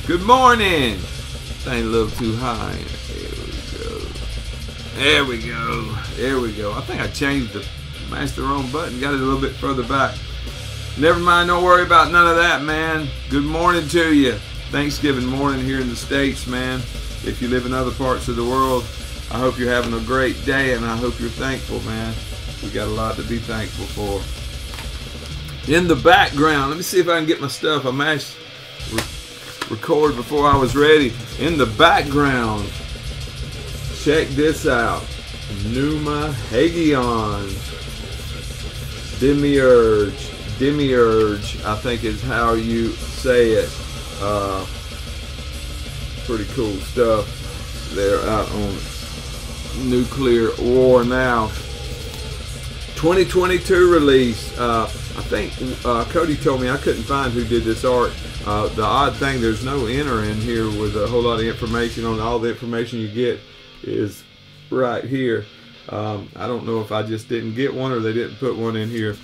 Good morning. Ain't a little too high. There we go. There we go. I think I changed the master own button. Got it a little bit further back. Never mind. Don't worry about none of that, man. Good morning to you. Thanksgiving morning here in the States, man. If you live in other parts of the world, I hope you're having a great day, and I hope you're thankful, man. We got a lot to be thankful for. In the background, let me see if I can get my stuff. I mashed record before I was ready. In the background, check this out. Pneuma Hagion. Demiurge, I think is how you say it. Pretty cool stuff. They're out on Nuclear War now. 2022 release. I think Cody told me I couldn't find who did this art. The odd thing, there's no enter in here with a whole lot of information on. All the information you get is right here. I don't know if I just didn't get one or they didn't put one in here.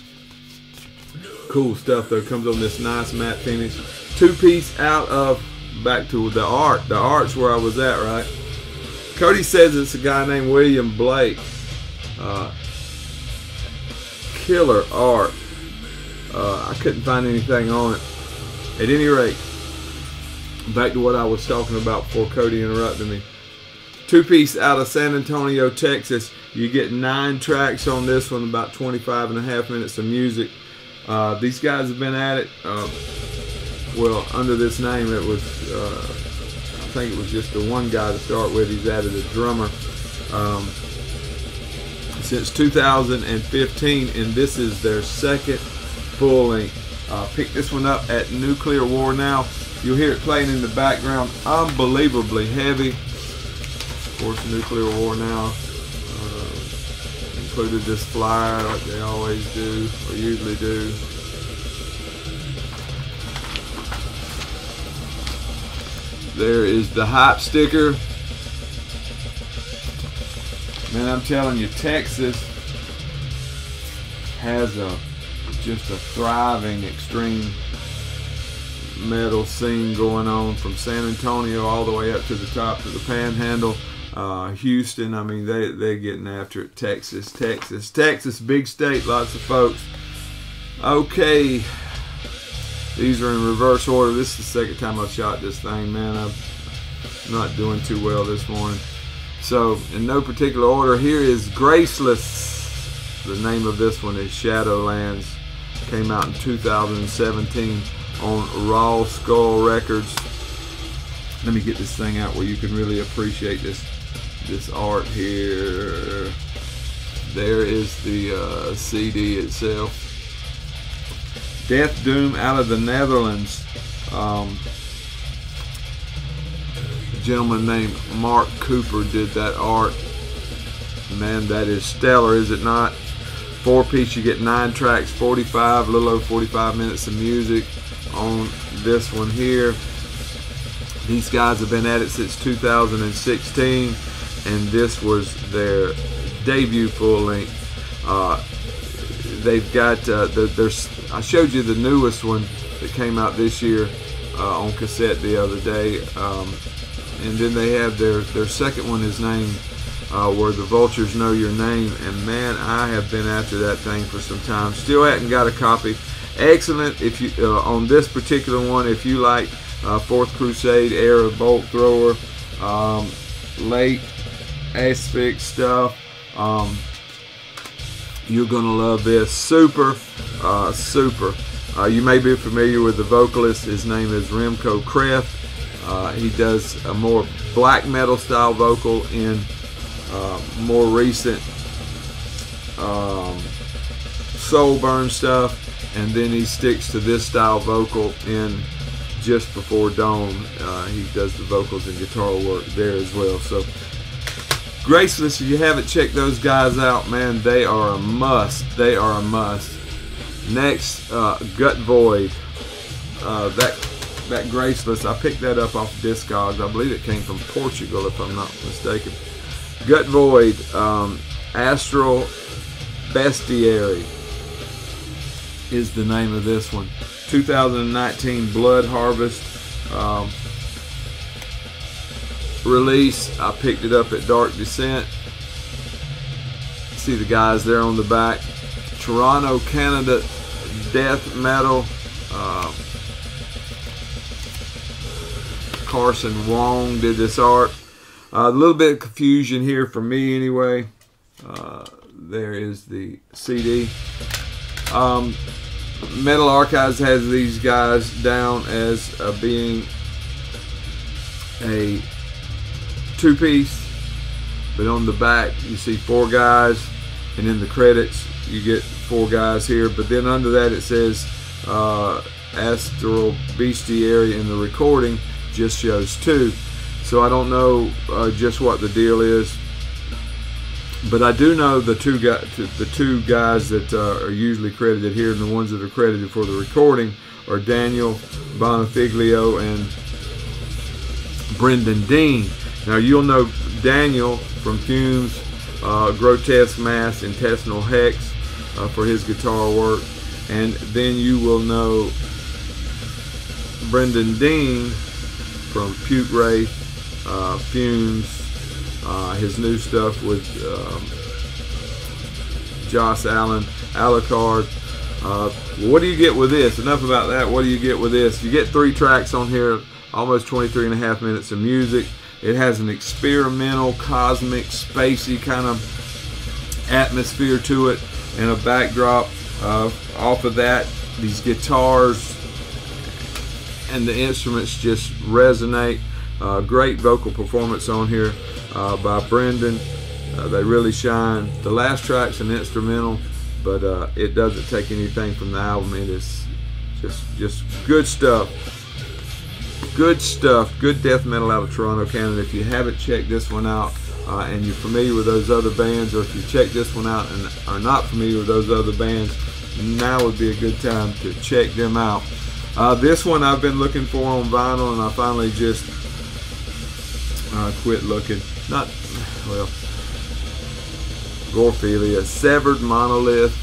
Cool stuff though. Comes on this nice matte finish. Two-piece out of, back to the art. The art's where I was at, right? Cody says it's a guy named William Blake. Killer art. I couldn't find anything on it. At any rate, back to what I was talking about before Cody interrupted me. Two-piece out of San Antonio, Texas. You get 9 tracks on this one, about 25.5 minutes of music. These guys have been at it. Well, under this name, it was, I think it was just the one guy to start with. He's added a drummer since 2015, and this is their second full length. Picked this one up at Nuclear War now. You'll hear it playing in the background. Unbelievably heavy. Of course, Nuclear War now included this flyer like they always do, or usually do. There is the hype sticker. Man, I'm telling you, Texas has just a thriving extreme metal scene going on from San Antonio all the way up to the top to the Panhandle. Houston, I mean, they're getting after it. Texas, big state, lots of folks. Okay, these are in reverse order. This is the second time I've shot this thing, man. I'm not doing too well this morning. So, in no particular order, here is Graceless. The name of this one is Shadowlands. Came out in 2017 on Raw Skull Records. Let me get this thing out where you can really appreciate this art here. There is the CD itself. Death Doom out of the Netherlands. A gentleman named Mark Cooper did that art. Man, that is stellar, is it not? 4-piece, you get 9 tracks, 45, a little over 45 minutes of music on this one here. These guys have been at it since 2016, and this was their debut full length. They've got, I showed you the newest one that came out this year on cassette the other day, and then they have their second one is named Where the Vultures Know Your Name, and man, I have been after that thing for some time. Still hadn't got a copy. Excellent if you on this particular one, if you like Fourth Crusade era bolt thrower, late aspect stuff, you're gonna love this. Super. You may be familiar with the vocalist. His name is Remco Kreft. He does a more black metal style vocal in more recent soul burn stuff, and then he sticks to this style vocal in Just Before Dawn. He does the vocals and guitar work there as well. So Graceless, if you haven't checked those guys out, man, they are a must. They are a must. Next, Gutvoid. That Graceless, I picked that up off Discogs. I believe it came from Portugal, if I'm not mistaken. Gutvoid, Astral, Bestiary is the name of this one. 2019 Blood Harvest. release. I picked it up at Dark Descent. See the guys there on the back. Toronto, Canada, death metal. Carson Wong did this art. A little bit of confusion here for me anyway. There is the CD. Metal Archives has these guys down as being a two-piece, but on the back you see 4 guys, and in the credits you get 4 guys here, but then under that it says Astral, Bestiary, and the recording just shows 2. So I don't know just what the deal is, but I do know the two guys that are usually credited here, and the ones that are credited for the recording are Daniel Bonifiglio and Brendan Dean. Now you'll know Daniel from Fumes, Grotesque Mass, Intestinal Hex for his guitar work, and then you will know Brendan Dean from Puke Wraith, Fumes, his new stuff with Joss Allen, Alucard. What do you get with this? Enough about that. What do you get with this? You get 3 tracks on here, almost 23.5 minutes of music. It has an experimental, cosmic, spacey kind of atmosphere to it, and a backdrop. Off of that, these guitars and the instruments just resonate. Great vocal performance on here by Brendan. They really shine. The last track's an instrumental, but it doesn't take anything from the album. It is just good stuff. Good stuff. Good death metal out of Toronto, Canada. If you haven't checked this one out and you're familiar with those other bands, or if you check this one out and are not familiar with those other bands, now would be a good time to check them out. This one I've been looking for on vinyl, and I finally just quit looking. Gorphilia, Severed Monolith.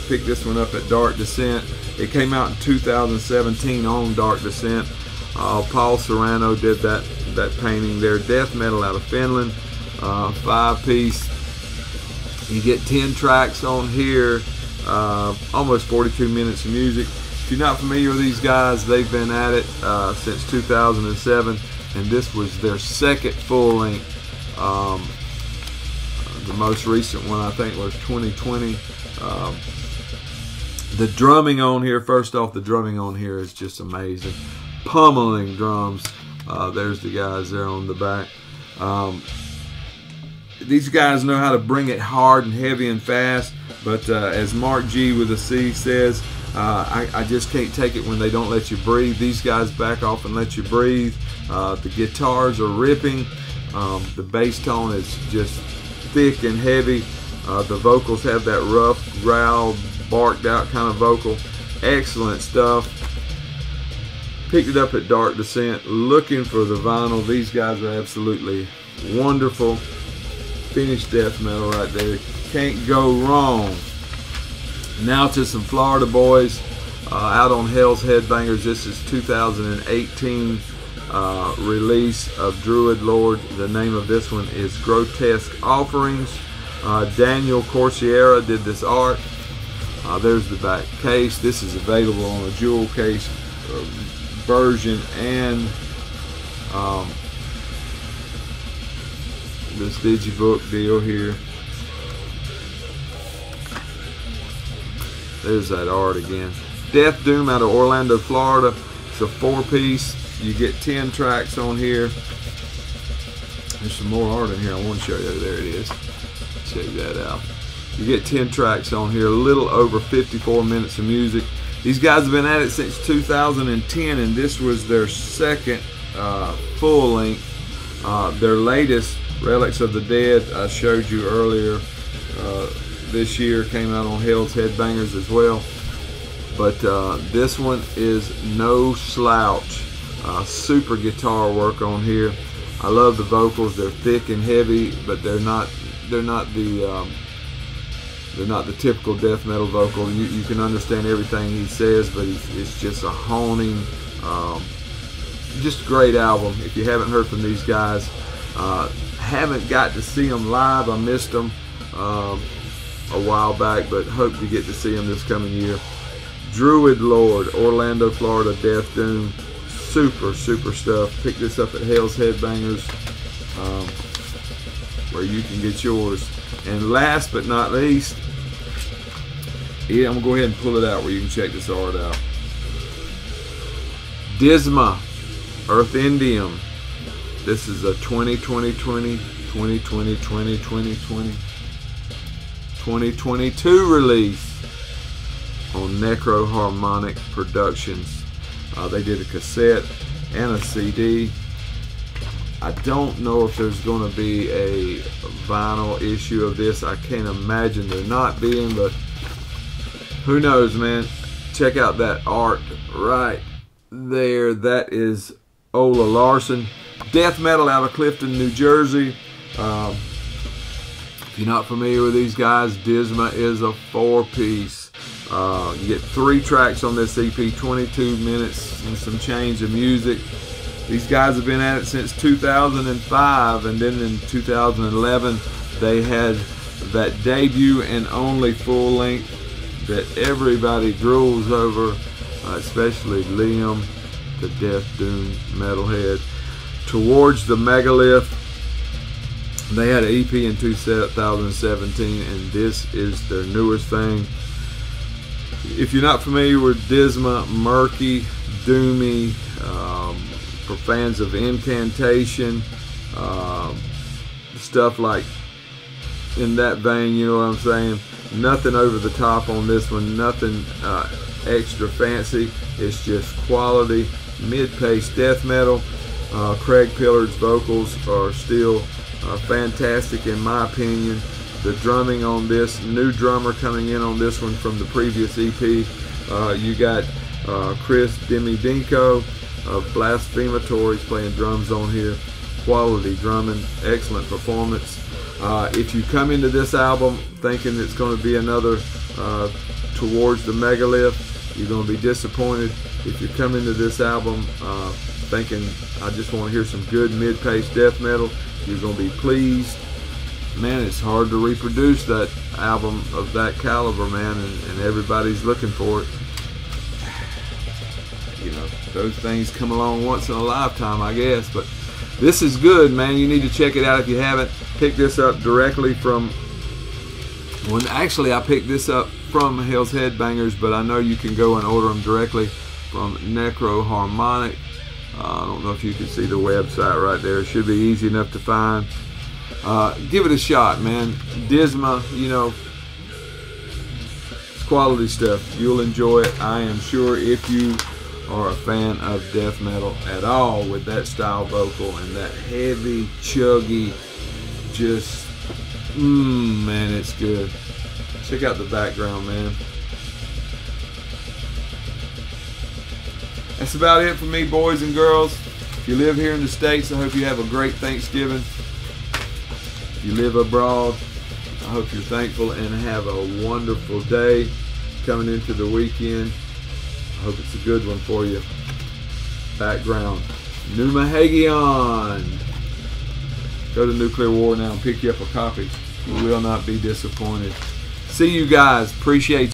Picked this one up at Dark Descent. It came out in 2017 on Dark Descent. Paul Serrano did that painting there. Death metal out of Finland. 5-piece. You get 10 tracks on here. Almost 42 minutes of music. If you're not familiar with these guys, they've been at it since 2007, and this was their second full length. The most recent one I think was 2020. The drumming on here, first off, the drumming on here is just amazing. Pummeling drums. There's the guys there on the back. These guys know how to bring it hard and heavy and fast, but as Mark G with a C says, I just can't take it when they don't let you breathe. These guys back off and let you breathe. The guitars are ripping. The bass tone is just thick and heavy. The vocals have that rough, growl, barked out kind of vocal. Excellent stuff. Picked it up at Dark Descent, looking for the vinyl. These guys are absolutely wonderful. Finished death metal right there. Can't go wrong. Now to some Florida boys out on Hell's Headbangers. This is 2018 release of Druid Lord. The name of this one is Grotesque Offerings. Daniel Corsiera did this art. There's the back case. This is available on a jewel case version and this digibook deal here. There's that art again. Death Doom out of Orlando, Florida. It's a 4-piece. You get 10 tracks on here. There's some more art in here I want to show you. There it is. Check that out. You get 10 tracks on here. A little over 54 minutes of music. These guys have been at it since 2010, and this was their second full length. Their latest, Relics of the Dead, I showed you earlier this year, came out on Hell's Headbangers as well. But this one is no slouch. Super guitar work on here. I love the vocals. They're thick and heavy, but they're not the typical death metal vocal. You can understand everything he says, but it's just a haunting, just a great album. If you haven't heard from these guys, haven't got to see them live. I missed them a while back, but hope to get to see them this coming year. Druid Lord, Orlando, Florida, Death Doom. Super stuff. Pick this up at Hell's Headbangers, where you can get yours. And last but not least, yeah, I'm going to go ahead and pull it out where you can check this art out. Disma, Earth Indium. This is a 2022 release on Necroharmonic Productions. They did a cassette and a CD. I don't know if there's going to be a vinyl issue of this. I can't imagine there not being, but who knows, man. Check out that art right there. That is Ola Larson. Death metal out of Clifton, New Jersey. If you're not familiar with these guys, Disma is a 4-piece. You get 3 tracks on this EP, 22 minutes and some change of music. These guys have been at it since 2005, and then in 2011 they had that debut and only full length that everybody drools over, especially Liam, the Death Doom metalhead. Towards the Megalith, they had an EP in 2017, and this is their newest thing. If you're not familiar with Disma, murky, doomy, for fans of incantation, stuff like in that vein, you know what I'm saying? Nothing over the top on this one, nothing extra fancy. It's just quality mid-paced death metal. Craig Pillard's vocals are still fantastic in my opinion. The drumming on this, new drummer coming in on this one from the previous EP. You got Chris Demidinko of Blasphematories playing drums on here. Quality drumming, excellent performance. If you come into this album thinking it's going to be another Towards the Megalith, you're going to be disappointed. If you come into this album thinking I just want to hear some good mid-paced death metal, you're going to be pleased. Man, it's hard to reproduce that album of that caliber, man, and everybody's looking for it. You know, those things come along once in a lifetime, I guess, but this is good, man. You need to check it out if you haven't. Pick this up directly from, well, actually I picked this up from Hell's Headbangers, but I know you can go and order them directly from Necroharmonic. I don't know if you can see the website right there. It should be easy enough to find. Give it a shot, man. Disma, you know, it's quality stuff. You'll enjoy it, I am sure, if you are a fan of death metal at all, with that style vocal and that heavy, chuggy, just, man, it's good. Check out the background, man. That's about it for me, boys and girls. If you live here in the States, I hope you have a great Thanksgiving. If you live abroad, I hope you're thankful and have a wonderful day coming into the weekend. I hope it's a good one for you. Background, Pneuma Hagion. Go to Nuclear War now and pick you up a copy. You will not be disappointed. See you guys. Appreciate you.